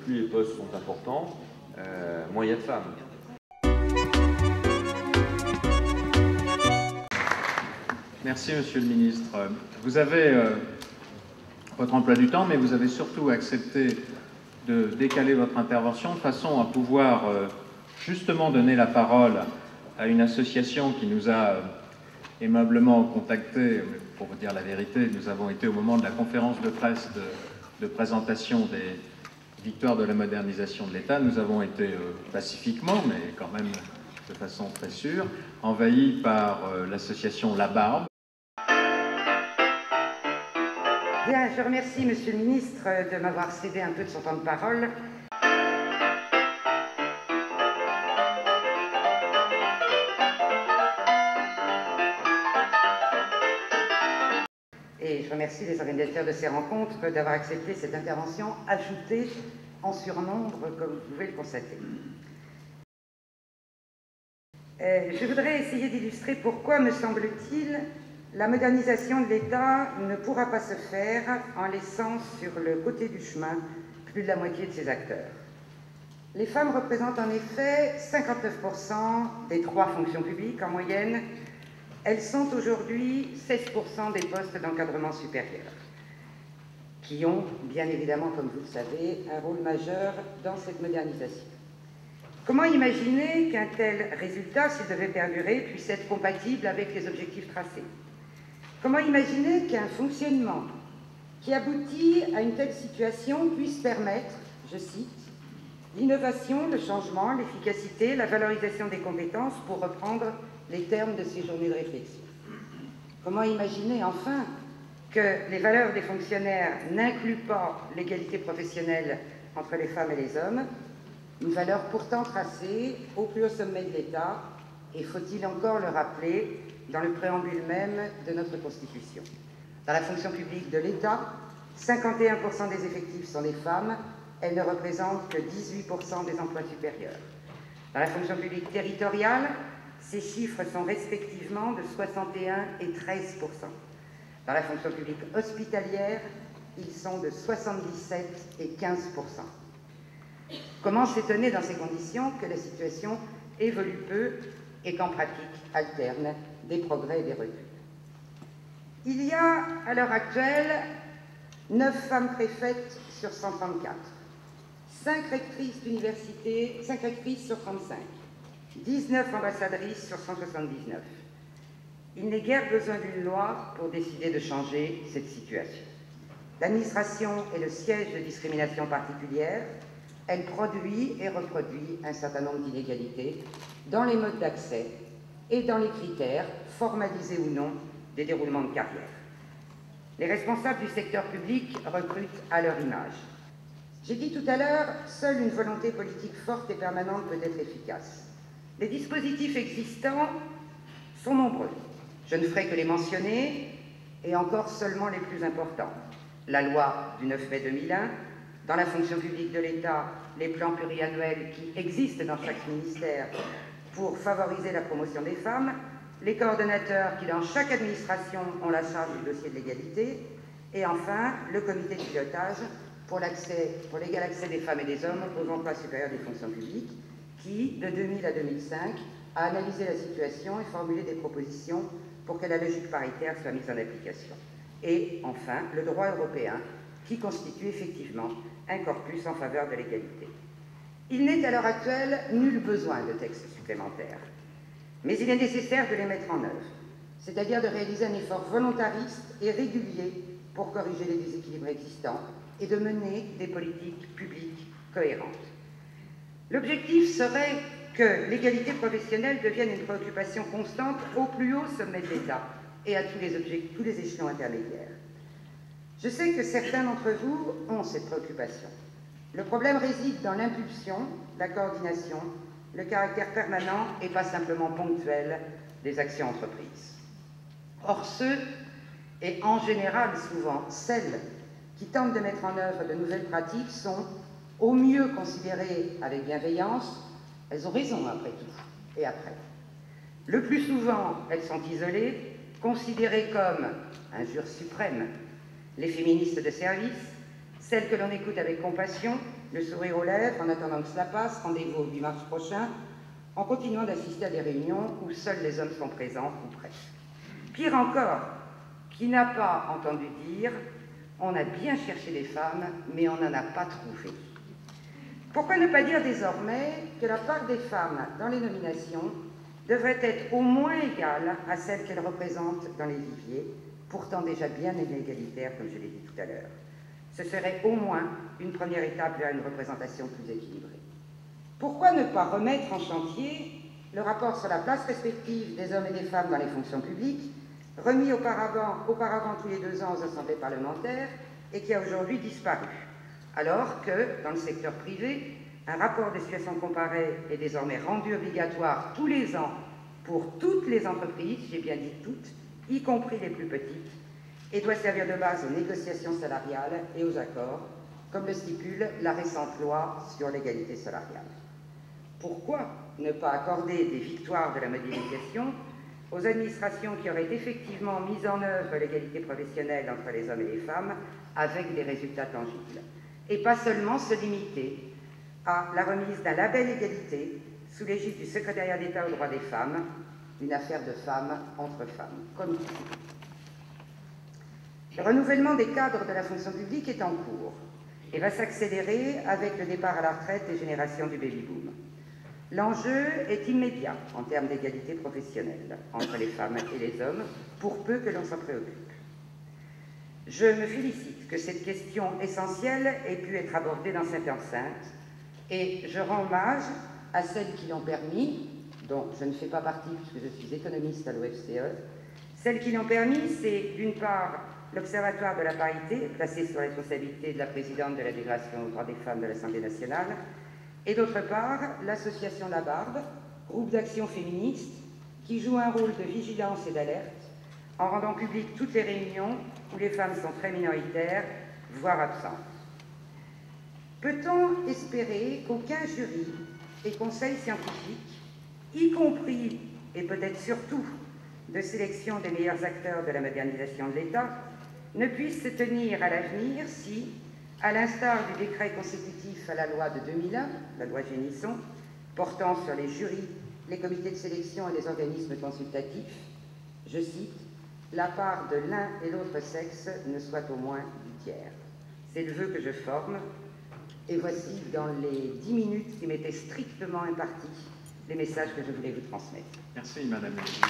plus les postes sont importants, moins il y a de femmes. Merci, Monsieur le Ministre. Vous avez votre emploi du temps, mais vous avez surtout accepté de décaler votre intervention de façon à pouvoir justement donner la parole à une association qui nous a aimablement contactés. Pour vous dire la vérité, nous avons été au moment de la conférence de presse de présentation des victoires de la modernisation de l'État. Nous avons été pacifiquement, mais quand même de façon très sûre, envahis par l'association La Barbe. Bien, je remercie Monsieur le Ministre de m'avoir cédé un peu de son temps de parole. Et je remercie les organisateurs de ces rencontres d'avoir accepté cette intervention ajoutée en surnombre, comme vous pouvez le constater. Je voudrais essayer d'illustrer pourquoi, me semble-t-il, la modernisation de l'État ne pourra pas se faire en laissant sur le côté du chemin plus de la moitié de ses acteurs. Les femmes représentent en effet 59% des 3 fonctions publiques en moyenne. Elles sont aujourd'hui 16% des postes d'encadrement supérieur, qui ont, bien évidemment, comme vous le savez, un rôle majeur dans cette modernisation. Comment imaginer qu'un tel résultat, s'il devait perdurer, puisse être compatible avec les objectifs tracés? Comment imaginer qu'un fonctionnement qui aboutit à une telle situation puisse permettre, je cite, l'innovation, le changement, l'efficacité, la valorisation des compétences, pour reprendre les termes de ces journées de réflexion? Comment imaginer, enfin, que les valeurs des fonctionnaires n'incluent pas l'égalité professionnelle entre les femmes et les hommes, une valeur pourtant tracée au plus haut sommet de l'État, et faut-il encore le rappeler, dans le préambule même de notre Constitution. Dans la fonction publique de l'État, 51% des effectifs sont des femmes, elles ne représentent que 18% des emplois supérieurs. Dans la fonction publique territoriale, ces chiffres sont respectivement de 61 et 13%. Dans la fonction publique hospitalière, ils sont de 77 et 15%. Comment s'étonner dans ces conditions que la situation évolue peu et qu'en pratique alterne des progrès et des reculs? Il y a à l'heure actuelle 9 femmes préfètes sur 134, 5 rectrices d'université, 5 rectrices sur 35, 19 ambassadrices sur 179. Il n'est guère besoin d'une loi pour décider de changer cette situation. L'administration est le siège de discrimination particulière. Elle produit et reproduit un certain nombre d'inégalités dans les modes d'accès et dans les critères, formalisés ou non, des déroulements de carrière. Les responsables du secteur public recrutent à leur image. J'ai dit tout à l'heure, seule une volonté politique forte et permanente peut être efficace. Les dispositifs existants sont nombreux. Je ne ferai que les mentionner, et encore seulement les plus importants. La loi du 9 mai 2001, dans la fonction publique de l'État, les plans pluriannuels qui existent dans chaque ministère pour favoriser la promotion des femmes, les coordonnateurs qui, dans chaque administration, ont la charge du dossier de l'égalité, et enfin, le comité de pilotage pour l'égal accès des femmes et des hommes aux emplois supérieurs des fonctions publiques, qui, de 2000 à 2005, a analysé la situation et formulé des propositions pour que la logique paritaire soit mise en application. Et enfin, le droit européen, qui constitue effectivement un corpus en faveur de l'égalité. Il n'est à l'heure actuelle nul besoin de textes supplémentaires, mais il est nécessaire de les mettre en œuvre, c'est-à-dire de réaliser un effort volontariste et régulier pour corriger les déséquilibres existants et de mener des politiques publiques cohérentes. L'objectif serait que l'égalité professionnelle devienne une préoccupation constante au plus haut sommet de l'État et à tous les échelons intermédiaires. Je sais que certains d'entre vous ont cette préoccupation. Le problème réside dans l'impulsion, la coordination, le caractère permanent et pas simplement ponctuel des actions entreprises. Or, ceux, et en général souvent celles, qui tentent de mettre en œuvre de nouvelles pratiques sont au mieux considérées avec bienveillance. Elles ont raison après tout, et après. Le plus souvent, elles sont isolées, considérées comme injures suprêmes. Les féministes de service, celles que l'on écoute avec compassion, le sourire aux lèvres, en attendant que cela passe, rendez-vous au 8 mars prochain, en continuant d'assister à des réunions où seuls les hommes sont présents, ou presque. Pire encore, qui n'a pas entendu dire « on a bien cherché les femmes, mais on n'en a pas trouvé ». Pourquoi ne pas dire désormais que la part des femmes dans les nominations devrait être au moins égale à celle qu'elles représentent dans les viviers, pourtant déjà bien inégalitaires, comme je l'ai dit tout à l'heure. Ce serait au moins une première étape vers une représentation plus équilibrée. Pourquoi ne pas remettre en chantier le rapport sur la place respective des hommes et des femmes dans les fonctions publiques, remis auparavant tous les 2 ans aux assemblées parlementaires et qui a aujourd'hui disparu, alors que, dans le secteur privé, un rapport de situation comparée est désormais rendu obligatoire tous les ans pour toutes les entreprises, j'ai bien dit toutes, y compris les plus petites, et doit servir de base aux négociations salariales et aux accords, comme le stipule la récente loi sur l'égalité salariale. Pourquoi ne pas accorder des victoires de la modélisation aux administrations qui auraient effectivement mis en œuvre l'égalité professionnelle entre les hommes et les femmes avec des résultats tangibles, et pas seulement se limiter à la remise d'un label égalité sous l'égide du secrétariat d'État aux droits des femmes, une affaire de femmes entre femmes, comme ici. Le renouvellement des cadres de la fonction publique est en cours et va s'accélérer avec le départ à la retraite des générations du baby-boom. L'enjeu est immédiat en termes d'égalité professionnelle entre les femmes et les hommes, pour peu que l'on s'en préoccupe. Je me félicite que cette question essentielle ait pu être abordée dans cette enceinte et je rends hommage à celles qui l'ont permis, dont je ne fais pas partie puisque je suis économiste à l'OFCE. Celles qui l'ont permis, c'est d'une part l'Observatoire de la parité, placé sous la responsabilité de la présidente de la délégation aux droits des femmes de l'Assemblée nationale, et d'autre part l'association La Barbe, groupe d'action féministe, qui joue un rôle de vigilance et d'alerte en rendant publiques toutes les réunions où les femmes sont très minoritaires, voire absentes. Peut-on espérer qu'aucun jury et conseil scientifique, y compris et peut-être surtout de sélection des meilleurs acteurs de la modernisation de l'État, ne puisse se tenir à l'avenir si, à l'instar du décret consécutif à la loi de 2001, la loi Génisson, portant sur les jurys, les comités de sélection et les organismes consultatifs, je cite, « la part de l'un et l'autre sexe ne soit au moins du tiers ». C'est le vœu que je forme, et voici, dans les 10 minutes qui m'étaient strictement imparties, les messages que je voulais vous transmettre. Merci, Madame la Ministre.